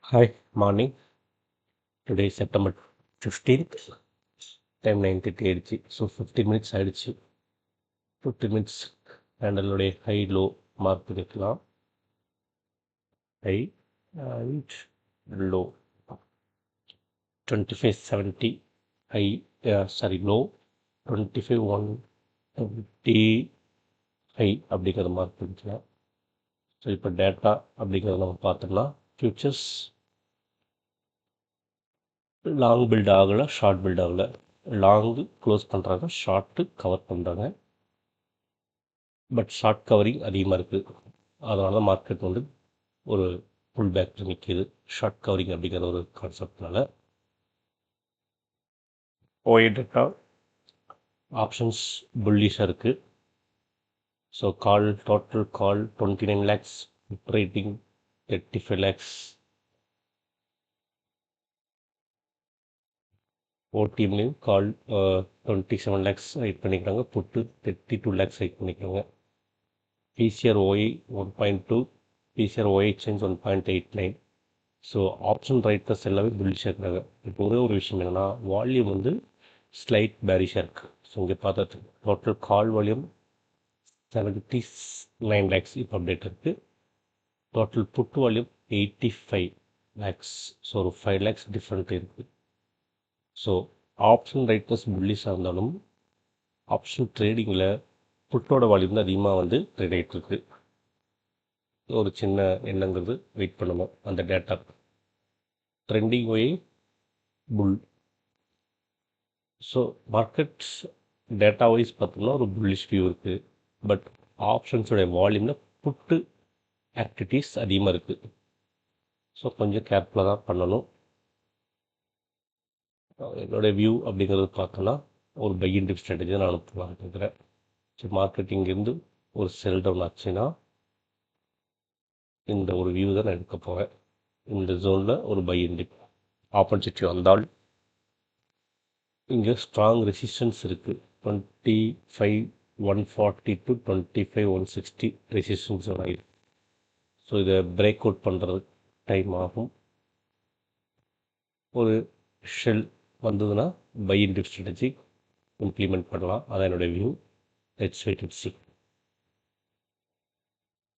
Hi, morning. Today is September 15th. Time 9:30 ஆயிடுச்சு. So 15 minutes ஆயிடுச்சு. 15 minutes கேண்டலுடைய high low mark பண்ணிக்கலாம். High and low 2570 high low 25120 high அப்படிங்கிறத mark பண்ணிக்கலாம். So இப்போ data அப்படிங்கிறத நம்ம பார்த்தோம்னா ஃபியூச்சர்ஸ் லாங் பில்ட் ஆகலை, ஷார்ட் பில்ட் ஆகலை. லாங்கு க்ளோஸ் பண்ணுறாங்க, ஷார்ட்டு கவர் பண்ணுறாங்க. பட் ஷார்ட் கவரிங் அதிகமாக இருக்குது. அதனால தான் மார்க்கெட் வந்து ஒரு புல் பேக்கில் நிற்கிது. ஷார்ட் கவரிங் அப்படிங்கிற ஒரு கான்செப்ட்னால ஓஏ டேட்டா ஆப்ஷன்ஸ் புல்லிஷாக இருக்குது. So total call 29 lakhs, rating 35 lakhs. ஓடிஎம்லேயும் கால் 27 lakhs ரைட் பண்ணிக்கிறாங்க. புட்டு 32 lakhs ரைட் பண்ணிக்கிறாங்க. PCR OI 1.2, PCR OI change 1.89. So option writers எல்லாமே புல்லிஷாக இருக்கிறாங்க. இப்போ ஒரே ஒரு விஷயம் என்னென்னா, வால்யூம் வந்து ஸ்லைட் பேரிஷாக இருக்குது. ஸோ இங்கே பார்த்தா டோட்டல் கால் வால்யூம் 79 lakhs இப்போ அப்டேட் இருக்குது. டோட்டல் புட்டு வால்யூம் 85 lakhs. ஸோ ஒரு 5 lakhs டிஃப்ரெண்ட் இருக்குது. ஸோ ஆப்ஷன் ரைட்டர்ஸ் புல்லிஷாக இருந்தாலும் ஆப்ஷன் ட்ரேடிங்கில் புட்டோட வால்யூம் தான் அதிகமாக வந்து ட்ரேட் ஆகிட்டு இருக்கு. ஒரு சின்ன எண்ணங்கிறது வெயிட் பண்ணணும் அந்த டேட்டா. ட்ரெண்டிங் வே புல். ஸோ மார்க்கெட்ஸ் டேட்டா வைஸ் பார்த்தோம்னா ஒரு புல்லிஷ் வியூ இருக்குது. பட் ஆப்ஷன்ஸோடைய வால்யூமில் புட்டு ஆக்டிவிட்டீஸ் அதிகமாக இருக்குது. ஸோ கொஞ்சம் கேர்ஃபுல்லாக தான் பண்ணணும். என்னோடய வியூ அப்படிங்கிறது பார்த்தோன்னா ஒரு பை அண்ட் டிப் ஸ்ட்ராட்டஜி தான் நான் அனுப்பலாம் இருக்கிறேன். ஸோ மார்க்கெட்டிங்கிருந்து ஒரு செல் டவுன் ஆச்சுன்னா இந்த ஒரு வியூ தான் நான் எடுக்க போவேன். இந்த ஜோனில் ஒரு பை அண்ட் டிப் ஆப்பர்ச்சுனிட்டி வந்தால் இங்கே ஸ்ட்ராங் ரெசிஸ்டன்ஸ் இருக்குது. 25,140 to 25,160 ரெசிஸ்டன்ஸ் ஆகிருக்கு. ஸோ இதை பிரேக் அவுட் பண்ணுறது டைம் ஆகும். ஒரு ஷெல் வந்ததுன்னா buy and dip strategy implement பண்ணலாம். அதான் என்னுடைய view. Let's wait and sea.